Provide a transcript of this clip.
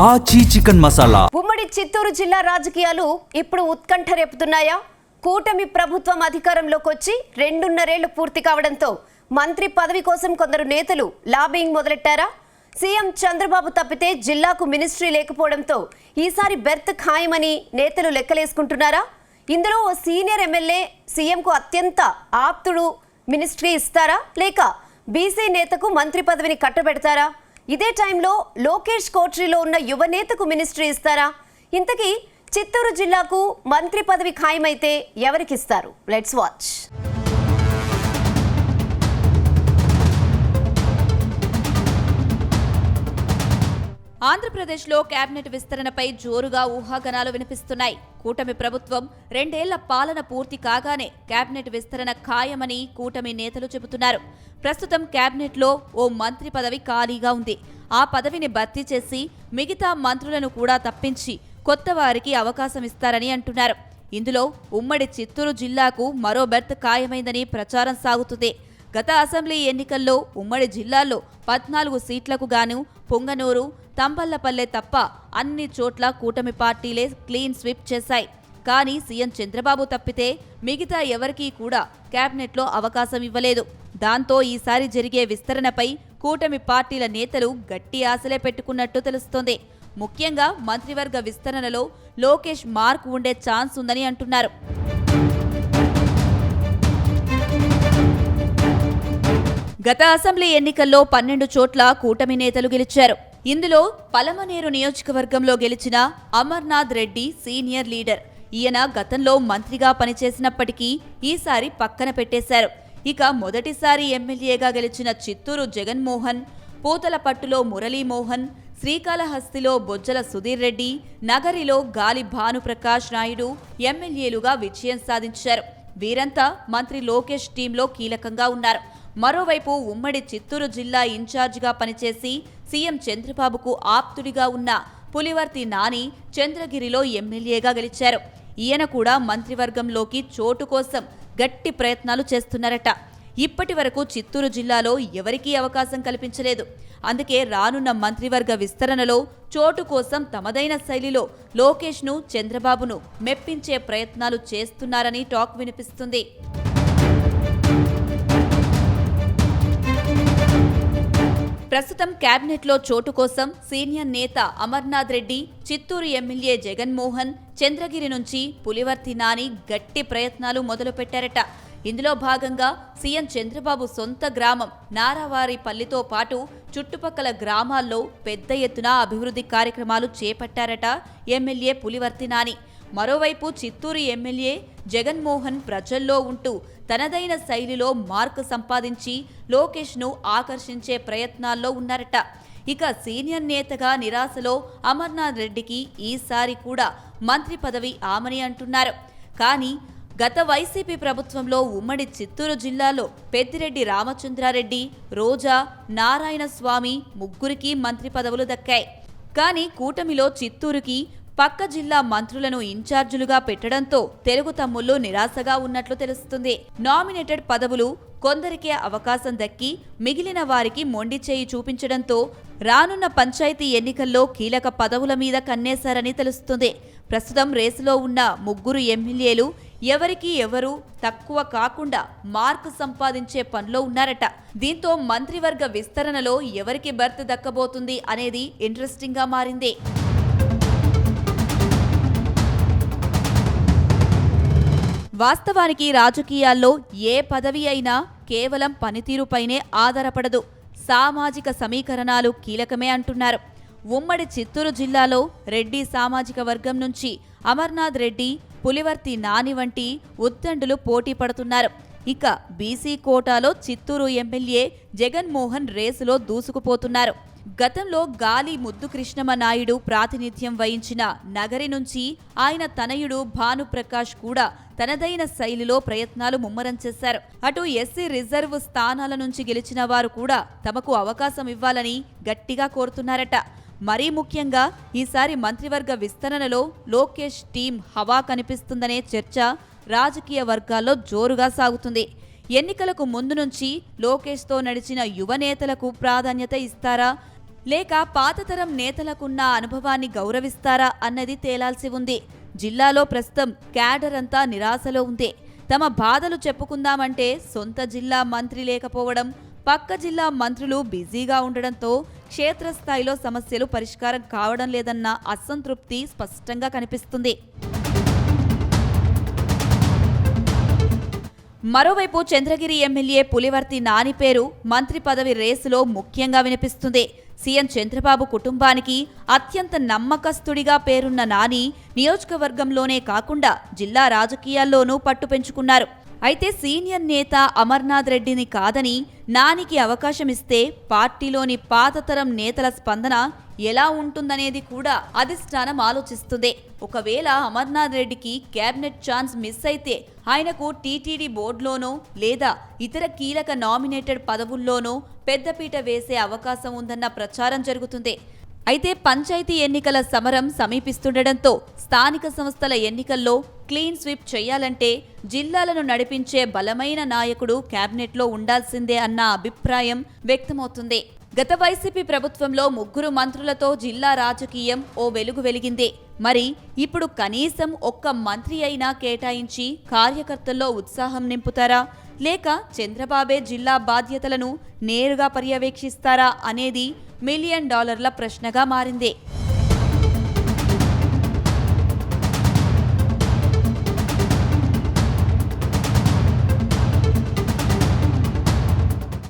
ఆచి చికెన్ మసాలా. ఉమ్మడి చిత్తూరు జిల్లా రాజకీయాలు ఇప్పుడు ఉత్కంఠ రేపుతున్నాయా? కూటమి ప్రభుత్వం అధికారంలోకి వచ్చి 2.5 ఏళ్లు పూర్తి కావడంతో మంత్రి పదవి కోసం కొందరు నేతలు లాబింగ్ మొదలెట్టారా? సీఎం చంద్రబాబు తప్పితే జిల్లాకు మినిస్ట్రీ లేకపోవడంతో ఈసారి బెర్త్ ఖాయమని నేతలు లెక్కలేసుకుంటున్నారా? ఇందులో ఓ సీనియర్ ఎమ్మెల్యే సీఎంకు అత్యంత ఆప్తుడు మినిస్ట్రీ ఇస్తారా, లేక బీసీ నేతకు మంత్రి పదవిని కట్టబెడతారా? ఇదే టైంలో లోకేష్ కోట్రీలో ఉన్న యువ నేతకు మినిస్ట్రీ ఇస్తారా? ఇంతకీ చిత్తూరు జిల్లాకు మంత్రి పదవి ఖాయమైతే ఎవరికిస్తారు? Let's watch. ఆంధ్రప్రదేశ్లో కేబినెట్ విస్తరణపై జోరుగా ఊహాగానాలు వినిపిస్తున్నాయి. కూటమి ప్రభుత్వం 2 ఏళ్ల పాలన పూర్తి కాగానే కేబినెట్ విస్తరణ ఖాయమని కూటమి నేతలు చెబుతున్నారు. ప్రస్తుతం కేబినెట్లో ఓ మంత్రి పదవి ఖాళీగా ఉంది. ఆ పదవిని భర్తీ చేసి మిగతా మంత్రులను కూడా తప్పించి కొత్త వారికి అవకాశం ఇస్తారని అంటున్నారు. ఇందులో ఉమ్మడి చిత్తూరు జిల్లాకు మరో బెర్త్ ఖాయమైందని ప్రచారం సాగుతుంది. గత అసెంబ్లీ ఎన్నికల్లో ఉమ్మడి జిల్లాల్లో 14 సీట్లకు గాను పొంగనూరు, తంబళ్లపల్లె తప్ప అన్ని చోట్ల కూటమి పార్టీలే క్లీన్ స్వీప్ చేశాయి. కానీ సీఎం చంద్రబాబు తప్పితే మిగతా ఎవరికీ కూడా కేబినెట్లో అవకాశం ఇవ్వలేదు. దాంతో ఈసారి జరిగే విస్తరణపై కూటమి పార్టీల నేతలు గట్టి ఆశలే పెట్టుకున్నట్టు తెలుస్తోంది. ముఖ్యంగా మంత్రివర్గ విస్తరణలో లోకేష్ మార్క్ ఉండే ఛాన్స్ ఉందని అంటున్నారు. గత అసెంబ్లీ ఎన్నికల్లో 12 చోట్ల కూటమి నేతలు గెలిచారు. ఇందులో పలమనేరు నియోజకవర్గంలో గెలిచిన అమర్నాథ్ రెడ్డి సీనియర్ లీడర్. ఈయన గతంలో మంత్రిగా పనిచేసినప్పటికీ ఈసారి పక్కన పెట్టేశారు. ఇక మొదటిసారి ఎమ్మెల్యేగా గెలిచిన చిత్తూరు జగన్మోహన్, పూతలపట్టులో మురళీమోహన్, శ్రీకాళహస్తిలో బొజ్జల సుధీర్ రెడ్డి, నగరిలో గాలి భానుప్రకాష్ నాయుడు ఎమ్మెల్యేలుగా విజయం సాధించారు. వీరంతా మంత్రి లోకేష్ టీంలో కీలకంగా ఉన్నారు. మరోవైపు ఉమ్మడి చిత్తూరు జిల్లా ఇన్ఛార్జిగా పనిచేసి సీఎం చంద్రబాబుకు ఆప్తుడిగా ఉన్న పులివర్తి నాని చంద్రగిరిలో ఎమ్మెల్యేగా గెలిచారు. ఈయన కూడా మంత్రివర్గంలోకి చోటు కోసం గట్టి ప్రయత్నాలు చేస్తున్నారట. ఇప్పటి వరకు చిత్తూరు జిల్లాలో ఎవరికీ అవకాశం కల్పించలేదు. అందుకే రానున్న మంత్రివర్గ విస్తరణలో చోటు కోసం తమదైన శైలిలో లోకేష్ను, చంద్రబాబును మెప్పించే ప్రయత్నాలు చేస్తున్నారని టాక్ వినిపిస్తుంది. ప్రస్తుతం కేబినెట్లో చోటు కోసం సీనియర్ నేత అమర్నాథ్ రెడ్డి, చిత్తూరు ఎమ్మెల్యే జగన్మోహన్, చంద్రగిరి నుంచి పులివర్తి నాని గట్టి ప్రయత్నాలు మొదలుపెట్టారట. ఇందులో భాగంగా సీఎం చంద్రబాబు సొంత గ్రామం నారావారిపల్లితో పాటు చుట్టుపక్కల గ్రామాల్లో పెద్ద ఎత్తున అభివృద్ధి కార్యక్రమాలు చేపట్టారట ఎమ్మెల్యే పులివర్తి నాని. మరోవైపు చిత్తూరు ఎమ్మెల్యే జగన్మోహన్ ప్రజల్లో ఉంటూ తనదైన శైలిలో మార్కు సంపాదించి లోకేష్ను ఆకర్షించే ప్రయత్నాల్లో ఉన్నారట. ఇక సీనియర్ నేతగా నిరాశలో అమర్నాథ్ రెడ్డికి ఈసారి కూడా మంత్రి పదవి ఆమని అంటున్నారు. కానీ గత వైసీపీ ప్రభుత్వంలో ఉమ్మడి చిత్తూరు జిల్లాలో పెద్దిరెడ్డి రామచంద్రారెడ్డి, రోజా, నారాయణస్వామి ముగ్గురికి మంత్రి పదవులు దక్కాయి. కానీ కూటమిలో చిత్తూరుకి పక్క జిల్లా మంత్రులను ఇన్ఛార్జులుగా పెట్టడంతో తెలుగు తమ్ముళ్లు నిరాశగా ఉన్నట్లు తెలుస్తుంది. నామినేటెడ్ పదవులు కొందరికే అవకాశం దక్కి మిగిలిన వారికి మొండి చేయి చూపించడంతో రానున్న పంచాయతీ ఎన్నికల్లో కీలక పదవుల మీద కన్నేశారని తెలుస్తుంది. ప్రస్తుతం రేసులో ఉన్న ముగ్గురు ఎమ్మెల్యేలు ఎవరికి ఎవరు తక్కువ కాకుండా మార్కు సంపాదించే పనిలో ఉన్నారట. దీంతో మంత్రివర్గ విస్తరణలో ఎవరికి బెర్త్ దక్కబోతుంది అనేది ఇంట్రెస్టింగ్ గా మారింది. వాస్తవానికి రాజకీయాల్లో ఏ పదవి అయినా కేవలం పనితీరుపైనే ఆధారపడదు. సామాజిక సమీకరణాలు కీలకమే అంటున్నారు. ఉమ్మడి చిత్తూరు జిల్లాలో రెడ్డి సామాజిక వర్గం నుంచి అమర్నాథ్ రెడ్డి, పులివర్తి నాని వంటి ఉద్దండులు పోటీ పడుతున్నారు. ఇక బీసీ కోటాలో చిత్తూరు ఎమ్మెల్యే జగన్మోహన్ రేసులో దూసుకుపోతున్నారు. గతంలో గాలి ముద్దు కృష్ణమ నాయుడు ప్రాతినిధ్యం వహించిన నగరి నుంచి ఆయన తనయుడు భానుప్రకాష్ కూడా తనదైన శైలిలో ప్రయత్నాలు ముమ్మరం చేశారు. అటు ఎస్సీ రిజర్వ్ స్థానాల నుంచి గెలిచిన వారు కూడా తమకు అవకాశం ఇవ్వాలని గట్టిగా కోరుతున్నారట. మరీ ముఖ్యంగా ఈసారి మంత్రివర్గ విస్తరణలో లోకేష్ టీం హవా కనిపిస్తుందనే చర్చ రాజకీయ వర్గాల్లో జోరుగా సాగుతుంది. ఎన్నికలకు ముందు నుంచి లోకేష్తో నడిచిన యువ నేతలకు ప్రాధాన్యత ఇస్తారా లేక పాతతరం నేతలకున్న అనుభవాన్ని గౌరవిస్తారా అన్నది తేలాల్సి ఉంది. జిల్లాలో ప్రస్తుతం క్యాడర్ అంతా నిరాశలో ఉంది. తమ బాధలు చెప్పుకుందామంటే సొంత జిల్లా మంత్రి లేకపోవడం, పక్క జిల్లా మంత్రులు బిజీగా ఉండడంతో క్షేత్రస్థాయిలో సమస్యలు పరిష్కారం కావడం లేదన్న అసంతృప్తి స్పష్టంగా కనిపిస్తుంది. మరోవైపు చంద్రగిరి ఎమ్మెల్యే పులివర్తి నాని పేరు మంత్రి పదవి రేసులో ముఖ్యంగా వినిపిస్తుంది. సీఎం చంద్రబాబు కుటుంబానికి అత్యంత నమ్మకస్తుడిగా పేరున్న నాని నియోజకవర్గంలోనే కాకుండా జిల్లా రాజకీయాల్లోనూ పట్టు పెంచుకున్నారు. అయితే సీనియర్ నేత అమర్నాథ్ రెడ్డిని కాదని నానికి అవకాశం ఇస్తే పార్టీలోని పాతతరం నేతల స్పందన ఎలా ఉంటుందనేది కూడా అధిష్టానం ఆలోచిస్తుంది. ఒకవేళ అమర్నాథ్ రెడ్డికి కేబినెట్ ఛాన్స్ మిస్ అయితే ఆయనకు టీటీడీ బోర్డులోనో లేదా ఇతర కీలక నామినేటెడ్ పదవుల్లోనో పెద్దపీట వేసే అవకాశం ఉందన్న ప్రచారం జరుగుతుంది. అయితే పంచాయతీ ఎన్నికల సమరం సమీపిస్తుండటంతో స్థానిక సంస్థల ఎన్నికల్లో క్లీన్ స్వీప్ చేయాలంటే జిల్లాలను నడిపించే బలమైన నాయకుడు కేబినెట్లో ఉండాల్సిందే అన్న అభిప్రాయం వ్యక్తమవుతుంది. గత వైసీపీ ప్రభుత్వంలో 3 మంత్రులతో జిల్లా రాజకీయం ఓ వెలుగు వెలిగింది. మరి ఇప్పుడు కనీసం ఒక్క మంత్రి అయినా కేటాయించి కార్యకర్తల్లో ఉత్సాహం నింపుతారా లేక చంద్రబాబే జిల్లా బాధ్యతలను నేరుగా పర్యవేక్షిస్తారా అనేది $1 మిలియన్ ప్రశ్నగా మారింది.